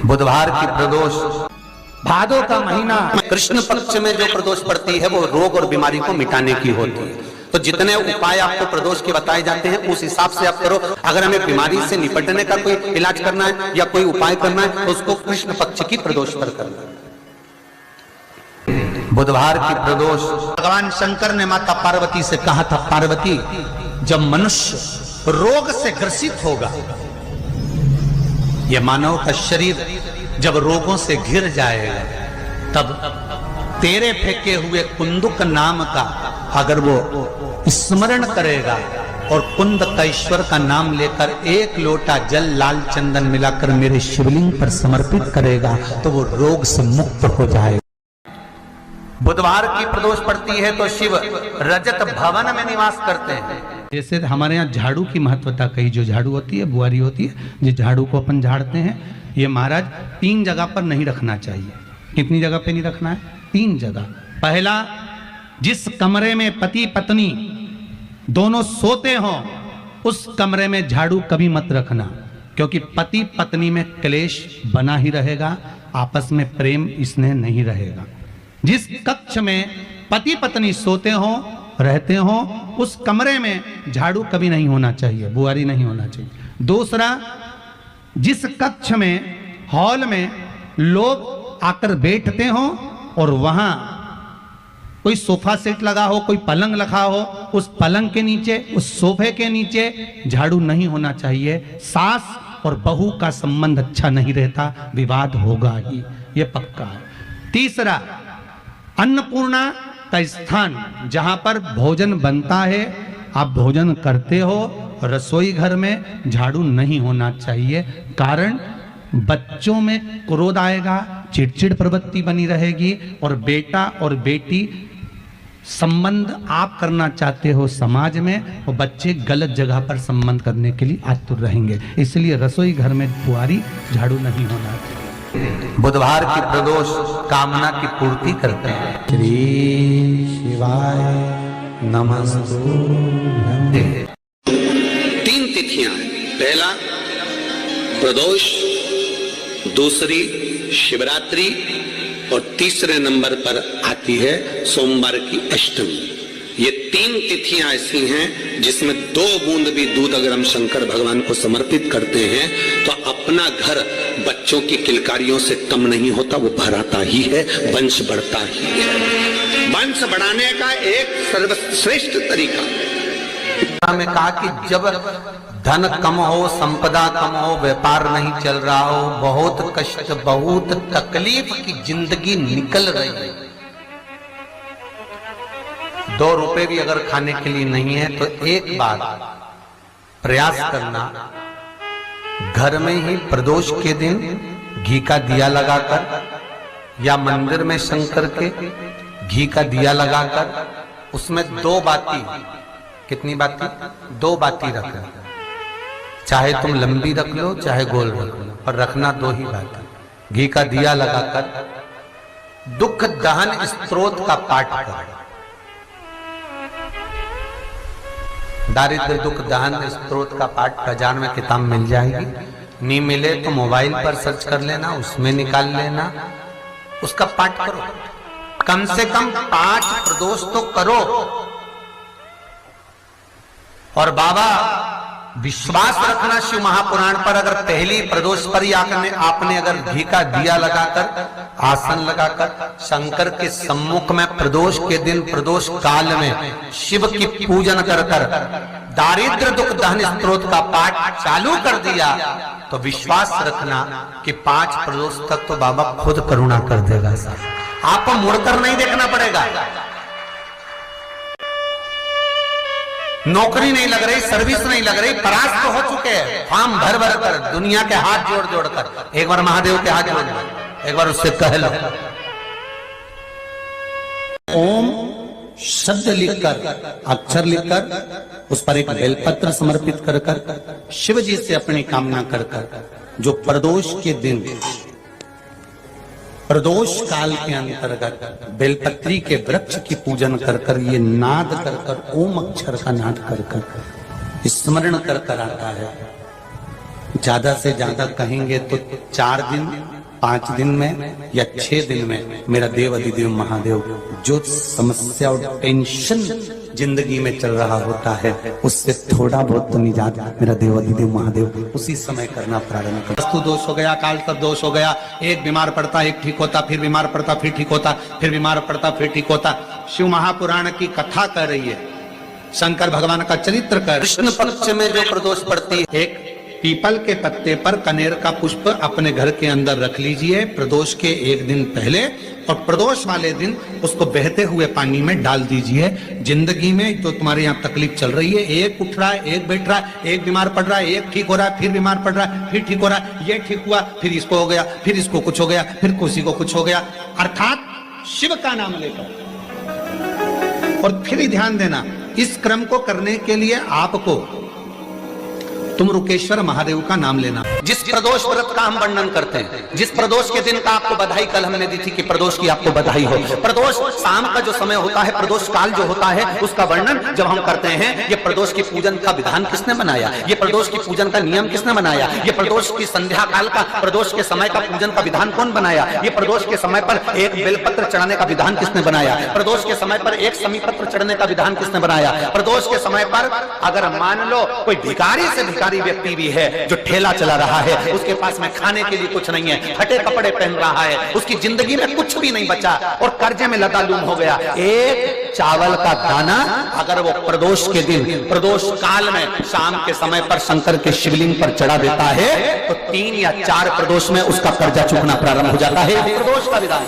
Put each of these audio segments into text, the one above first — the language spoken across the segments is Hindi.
बुधवार की प्रदोष, भादो का महीना कृष्ण पक्ष में जो प्रदोष पड़ती है वो रोग और बीमारी को मिटाने की होती है। तो जितने उपाय आपको प्रदोष के बताए जाते हैं उस हिसाब से आप करो। अगर हमें बीमारी से निपटने का कोई इलाज करना है या कोई उपाय करना है तो उसको कृष्ण पक्ष की प्रदोष पर करना है। बुधवार की प्रदोष, भगवान शंकर ने माता पार्वती से कहा था, पार्वती जब मनुष्य रोग से ग्रसित होगा, यह मानव का शरीर जब रोगों से घिर जाएगा, तब तेरे फेंके हुए कुंदुक नाम का अगर वो स्मरण करेगा और कुंदकेश्वर का नाम लेकर एक लोटा जल लाल चंदन मिलाकर मेरे शिवलिंग पर समर्पित करेगा तो वो रोग से मुक्त हो जाएगा। बुधवार की प्रदोष पड़ती है तो शिव रजत भवन में निवास करते हैं। जैसे हमारे यहाँ झाड़ू की महत्वता कही, जो झाड़ू होती है बुआरी होती है, जिस झाड़ू को अपन झाड़ते हैं, ये महाराज 3 जगह पर नहीं रखना चाहिए। कितनी जगह पे नहीं रखना है? 3 जगह। पहला, जिस कमरे में पति पत्नी दोनों सोते हों उस कमरे में झाड़ू कभी मत रखना, क्योंकि पति पत्नी में क्लेश बना ही रहेगा, आपस में प्रेम स्नेह नहीं रहेगा। जिस कक्ष में पति पत्नी सोते हों रहते हों उस कमरे में झाड़ू कभी नहीं होना चाहिए, बुआरी नहीं होना चाहिए। दूसरा, जिस कक्ष में हॉल में लोग आकर बैठते हों और वहां कोई सोफा सेट लगा हो, कोई पलंग लगा हो, उस पलंग के नीचे, उस सोफे के नीचे झाड़ू नहीं होना चाहिए। सास और बहू का संबंध अच्छा नहीं रहता, विवाद होगा ही, ये पक्का है। तीसरा, अन्नपूर्णा का स्थान जहां पर भोजन बनता है, आप भोजन करते हो, रसोई घर में झाड़ू नहीं होना चाहिए। कारण बच्चों में क्रोध आएगा, चिड़चिड़ प्रवृत्ति बनी रहेगी और बेटा और बेटी संबंध आप करना चाहते हो समाज में, और बच्चे गलत जगह पर संबंध करने के लिए आतुर रहेंगे। इसलिए रसोई घर में बुआरी झाड़ू नहीं होना चाहिए। बुधवार की प्रदोष कामना की पूर्ति करते हैं। श्री शिवाय नमस्तुभ्यं। 3 तिथियां, पहला प्रदोष, दूसरी शिवरात्रि और तीसरे नंबर पर आती है सोमवार की अष्टमी। ये 3 तिथियां ऐसी हैं जिसमें 2 बूंद भी दूध अगर हम शंकर भगवान को समर्पित करते हैं तो अपना घर बच्चों की किलकारियों से कम नहीं होता, वो भराता ही है, वंश बढ़ता ही है। वंश बढ़ाने का एक सर्वश्रेष्ठ तरीका में कहा कि जब धन कम हो, संपदा कम हो, व्यापार नहीं चल रहा हो, बहुत कष्ट, बहुत तकलीफ की जिंदगी निकल रही है, 2 रुपए भी अगर खाने के लिए नहीं है तो एक बार प्रयास करना, घर में ही प्रदोष के दिन घी का दिया लगाकर या मंदिर में शंकर के घी का दिया लगाकर उसमें 2 बाती, कितनी बाती? 2 बाती रखना। चाहे तुम लंबी रख लो चाहे गोल रख लो, पर रखना 2 ही बाती। घी का दिया लगाकर दुख दहन स्तोत्र का पाठ करो। दारिद्र दुख दहन स्तोत्र का पाठ बाजार में किताब मिल जाएगी, नहीं मिले तो मोबाइल पर सर्च कर लेना, उसमें निकाल लेना, उसका पाठ करो। कम से कम 5 प्रदोष तो करो। और बाबा विश्वास रखना शिव महापुराण पर, अगर पहली प्रदोष पर ही आपने अगर घी का दिया लगाकर आसन लगाकर शंकर के सम्मुख में प्रदोष के दिन प्रदोष काल में शिव की पूजन कर दारिद्र दुख दहन स्तोत्र का पाठ चालू कर दिया तो विश्वास रखना कि 5 प्रदोष तक तो बाबा खुद करुणा कर देगा। आपको मुड़कर नहीं देखना पड़ेगा। नौकरी नहीं लग रही, सर्विस नहीं लग रही, परास्त तो हो चुके हैं, फॉर्म भर भर कर, दुनिया के हाथ जोड़ जोड़ कर, एक बार महादेव के हाथ जोड़ लो, एक बार उससे कह लो ओम शब्द लिखकर, अक्षर लिखकर, उस पर एक बेलपत्र समर्पित कर शिव जी से अपनी कामना कर जो प्रदोष के दिन, प्रदोष काल के अंतर्गत बेलपत्री के वृक्ष की पूजन कर ये नाद कर ओम अक्षर का नाद कर स्मरण कर आता है। ज्यादा से ज्यादा कहेंगे तो 4 दिन 5 दिन में या 6 दिन में मेरा देव अधिदेव महादेव जो समस्या और टेंशन जिंदगी में चल रहा होता है उससे थोड़ा बहुत तो निजात मेरा देव अधिदेव महादेव उसी समय करना प्रारंभ कर। वस्तु दोष हो गया, काल सर्प दोष हो गया, एक बीमार पड़ता एक ठीक होता, फिर बीमार पड़ता फिर ठीक होता, फिर बीमार पड़ता फिर ठीक होता। शिव महापुराण की कथा कर रही है, शंकर भगवान का चरित्र कर। कृष्ण पक्ष में जो प्रदोष पड़ती है, एक पीपल के पत्ते पर कनेर का पुष्प अपने घर के अंदर रख लीजिए प्रदोष के 1 दिन पहले, और प्रदोष वाले दिन उसको बहते हुए पानी में डाल दीजिए। जिंदगी में तो तुम्हारे यहाँ तकलीफ चल रही है, एक उठ रहा है, एक बैठ रहा है, एक बीमार पड़ रहा है, एक ठीक हो रहा है, फिर बीमार पड़ रहा है, फिर ठीक हो रहा है, ये ठीक हुआ, फिर इसको हो गया, फिर इसको कुछ हो गया, फिर किसी को कुछ हो गया, अर्थात शिव का नाम लेकर। और फिर ध्यान देना, इस क्रम को करने के लिए आपको तुम रुकेश्वर महादेव का नाम लेना। जिस प्रदोष व्रत का हम वर्णन करते हैं, जिस प्रदोष के दिन का आपको बधाई कल हमने दी थी कि प्रदोष की आपको बधाई हो, प्रदोष शाम का जो समय होता है, प्रदोष काल जो होता है, उसका वर्णन जब हम करते हैं, ये प्रदोष की पूजन का विधान किसने बनाया, ये प्रदोष की पूजन का नियम किसने बनाया, ये प्रदोष की संध्या काल का, प्रदोष के समय का पूजन का विधान कौन बनाया, ये प्रदोष के समय पर एक बेलपत्र चढ़ाने का विधान किसने बनाया, प्रदोष के समय पर एक समीपत्र चढ़ने का विधान किसने बनाया, प्रदोष के समय पर अगर मान लो कोई भिखारी से भिखारी व्यक्ति भी है जो ठेला चला रहा है, उसके पास में खाने के लिए कुछ नहीं है, फटे कपड़े पहन रहा है, उसकी जिंदगी में कुछ भी नहीं बचा और कर्जे में लदालूम हो गया, एक चावल का दाना अगर वो प्रदोष के दिन, प्रदोष काल में शाम के समय पर शंकर के शिवलिंग पर चढ़ा देता है तो 3 या 4 प्रदोष में उसका कर्जा चुकना प्रारंभ हो जाता है। प्रदोष का विधान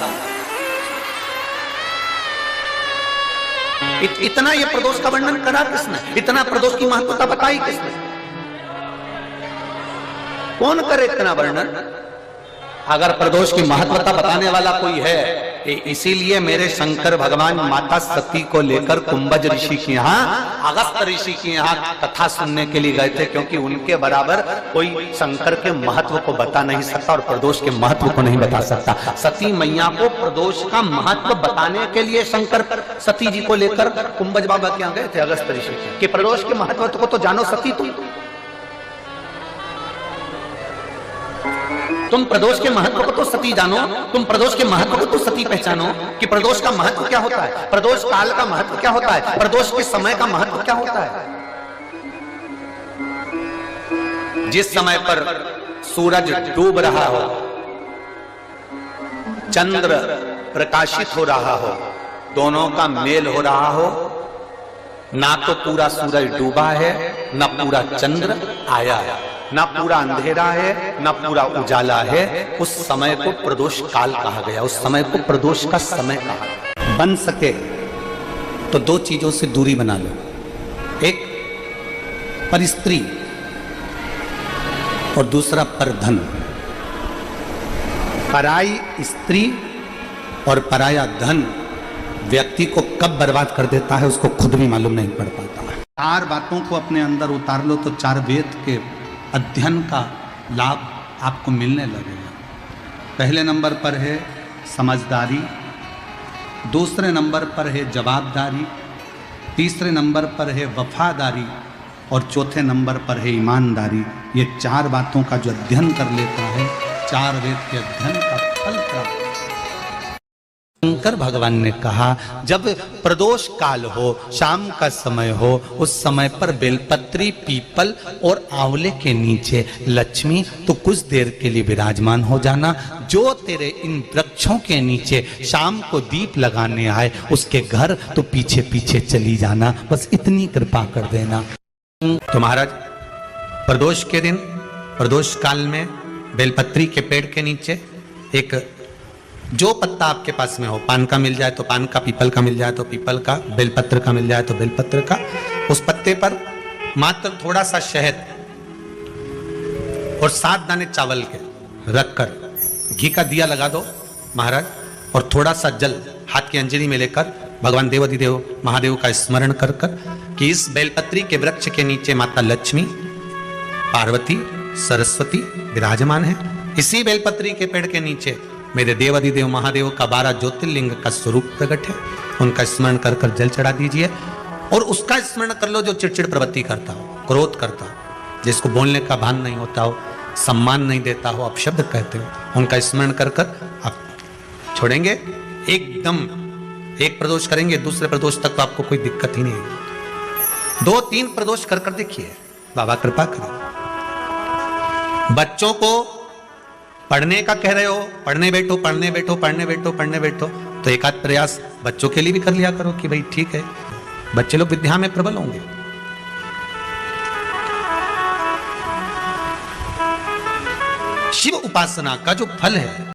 इतना ये प्रदोष का वर्णन करा किसने, इतना प्रदोष की महत्वता बताई किसने, कौन करे इतना वर्णन। अगर प्रदोष की महत्वता बताने वाला कोई है, इसीलिए मेरे शंकर भगवान माता सती को लेकर कुंभज ऋषि के यहाँ, अगस्त ऋषि के यहाँ कथा सुनने के लिए गए थे, क्योंकि उनके बराबर कोई शंकर के महत्व को बता नहीं सकता और प्रदोष के महत्व को नहीं बता सकता। सती मैया को प्रदोष का महत्व बताने के लिए शंकर सती जी को लेकर कुंभज बाबा के यहाँ गए थे, अगस्त ऋषि, कि प्रदोष के महत्व को तो जानो सती, तुम प्रदोष के महत्व को तो सती जानो, तुम प्रदोष के महत्व को तो सती पहचानो कि प्रदोष का महत्व क्या होता है, प्रदोष काल का महत्व क्या होता है, प्रदोष के समय का महत्व क्या होता है। जिस समय पर सूरज डूब रहा हो, चंद्र प्रकाशित हो रहा हो, दोनों का मेल हो रहा हो, ना तो पूरा सूरज डूबा है, ना पूरा चंद्र आया है, ना पूरा अंधेरा है, ना पूरा उजाला है, उस समय को प्रदोष काल कहा गया, उस समय को प्रदोष का समय कहा गया। बन सके तो 2 चीजों से दूरी बना लो, एक पर स्त्री और दूसरा पर धन। पराई स्त्री और पराया धन व्यक्ति को कब बर्बाद कर देता है उसको खुद भी मालूम नहीं पड़ पाता है। 4 बातों को अपने अंदर उतार लो तो 4 वेद के अध्ययन का लाभ आपको मिलने लगेगा। पहले नंबर पर है समझदारी, दूसरे नंबर पर है जवाबदारी, तीसरे नंबर पर है वफादारी और चौथे नंबर पर है ईमानदारी। ये 4 बातों का जो अध्ययन कर लेता है, 4 वेद के अध्ययन का फल प्राप्त। शंकर भगवान ने कहा जब प्रदोष काल हो, शाम का समय हो, उस समय पर बेलपत्री, पीपल और आंवले के नीचे लक्ष्मी तो कुछ देर के लिए विराजमान हो जाना। जो तेरे इन वृक्षों के नीचे शाम को दीप लगाने आए उसके घर तो पीछे पीछे चली जाना, बस इतनी कृपा कर देना। तो महाराज प्रदोष के दिन, प्रदोष काल में बेलपत्री के पेड़ के नीचे एक जो पत्ता आपके पास में हो, पान का मिल जाए तो पान का, पीपल का मिल जाए तो पीपल का, बेलपत्र का मिल जाए तो बेलपत्र का, उस पत्ते पर मात्र थोड़ा सा शहद और 7 दाने चावल के रखकर घी का दिया लगा दो महाराज, और थोड़ा सा जल हाथ की अंजलि में लेकर भगवान देवाधिदेव महादेव का स्मरण कर कर कि इस बेलपत्री के वृक्ष के नीचे माता लक्ष्मी, पार्वती, सरस्वती विराजमान है। इसी बेलपत्री के पेड़ के नीचे मेरे देवाधिदेव महादेव का 12 ज्योतिर्लिंग का स्वरूप प्रकट है, उनका स्मरण कर कर जल चढ़ा दीजिए। और उसका स्मरण कर लो जो चिड़चिड़ प्रवृत्ति करता हो, क्रोध करता हो, जिसको बोलने का भान नहीं होता हो, सम्मान नहीं देता हो, आप शब्द कहते हो, उनका स्मरण कर कर आप छोड़ेंगे, एकदम एक प्रदोष करेंगे, दूसरे प्रदोष तक तो आपको कोई दिक्कत ही नहीं है। 2-3 प्रदोष कर कर देखिए, बाबा कृपा करें। बच्चों को पढ़ने का कह रहे हो, पढ़ने बैठो पढ़ने बैठो पढ़ने बैठो पढ़ने बैठो, तो एक आध प्रयास बच्चों के लिए भी कर लिया करो कि भाई ठीक है, बच्चे लोग विद्या में प्रबल होंगे। शिव उपासना का जो फल है